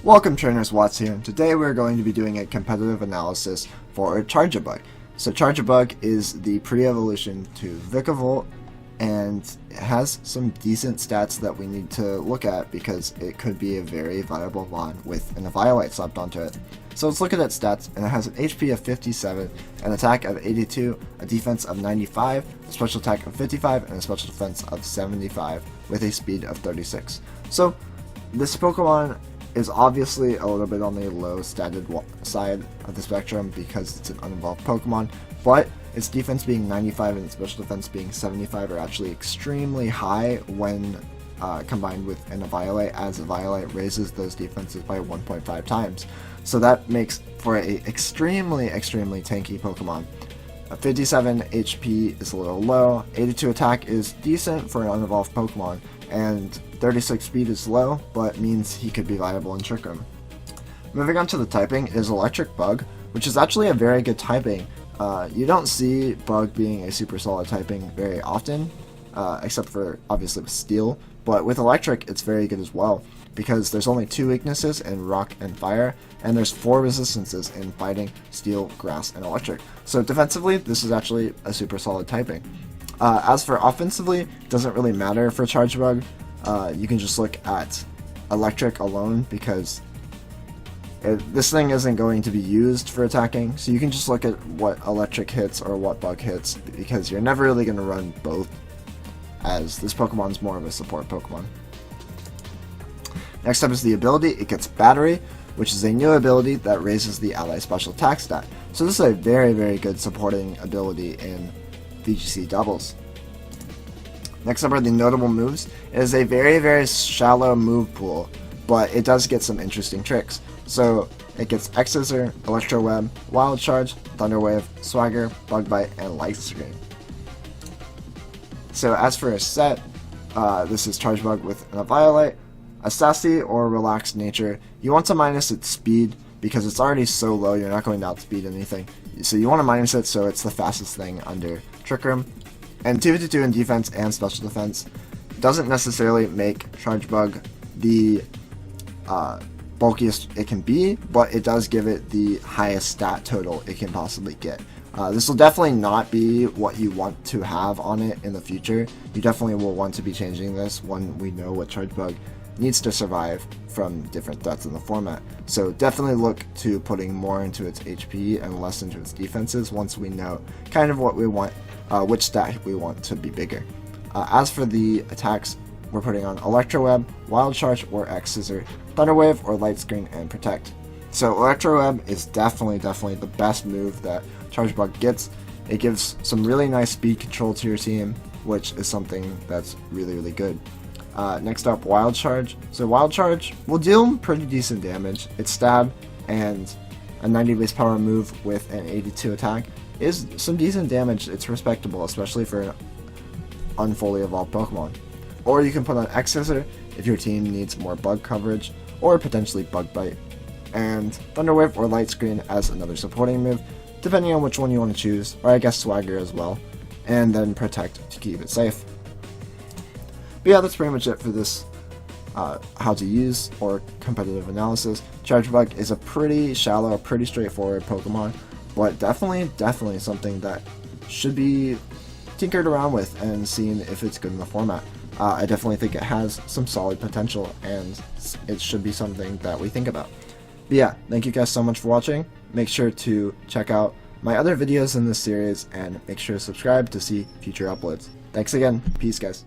Welcome trainers, Watts here, and today we're going to be doing a competitive analysis for Charjabug. So Charjabug is the pre-evolution to Vikavolt, and it has some decent stats that we need to look at because it could be a very viable mod with an Eviolite slapped onto it. So let's look at its stats, and it has an HP of 57, an attack of 82, a defense of 95, a special attack of 55, and a special defense of 75 with a speed of 36. So this Pokemon is obviously a little bit on the low statted side of the spectrum because it's an unevolved Pokemon, but its defense being 95 and its special defense being 75 are actually extremely high when combined with an Eviolite, as Eviolite raises those defenses by 1.5 times. So that makes for a extremely tanky Pokemon. 57 HP is a little low, 82 attack is decent for an unevolved Pokemon, and 36 speed is low, but means he could be viable in Trick Room. Moving on to the typing is Electric Bug, which is actually a very good typing. You don't see Bug being a super solid typing very often, except for obviously with Steel, but with Electric it's very good as well, because there's only 2 weaknesses in Rock and Fire, and there's 4 resistances in Fighting, Steel, Grass, and Electric. So defensively, this is actually a super solid typing. As for offensively, it doesn't really matter for Charjabug. You can just look at Electric alone because this thing isn't going to be used for attacking, so you can just look at what Electric hits or what Bug hits, because you're never really going to run both, as this Pokemon's more of a support Pokemon. Next up is the ability. It gets Battery, which is a new ability that raises the ally special attack stat. So this is a very good supporting ability in VGC doubles. Next up are the notable moves. It is a very shallow move pool, but it does get some interesting tricks. So it gets X-Scissor, Electro Web, Wild Charge, Thunder Wave, Swagger, Bug Bite, and Light Screen. So as for a set, this is Charjabug with an Eviolite, a sassy or relaxed nature. You want to minus its speed because it's already so low, you're not going to outspeed anything. So you want to minus it so it's the fastest thing under Trick Room. And 252 in defense and special defense doesn't necessarily make Charjabug the bulkiest it can be, but it does give it the highest stat total it can possibly get. This will definitely not be what you want to have on it in the future. You definitely will want to be changing this when we know what Charjabug needs to survive from different threats in the format. So definitely look to putting more into its HP and less into its defenses once we know kind of what we want, which stat we want to be bigger. As for the attacks, we're putting on Electro Web, Wild Charge or X-Scissor, Thunder Wave or Light Screen, and Protect. So Electro Web is definitely the best move that Charjabug gets. It gives some really nice speed control to your team, which is something that's really good. Next up, Wild Charge. So Wild Charge will deal pretty decent damage. Its stab and a 90 base power move with an 82 attack is some decent damage. It's respectable, especially for an unfully evolved Pokemon. Or you can put on X-Scissor if your team needs more bug coverage, or potentially Bug Bite, and Thunder Wave or Light Screen as another supporting move, depending on which one you want to choose, or I guess Swagger as well, and then Protect to keep it safe. But yeah, that's pretty much it for this how to use or competitive analysis. Charjabug is a pretty shallow, pretty straightforward Pokemon, but definitely something that should be tinkered around with and seen if it's good in the format. I definitely think it has some solid potential, and it should be something that we think about. But yeah, thank you guys so much for watching. Make sure to check out my other videos in this series, and make sure to subscribe to see future uploads. Thanks again. Peace, guys.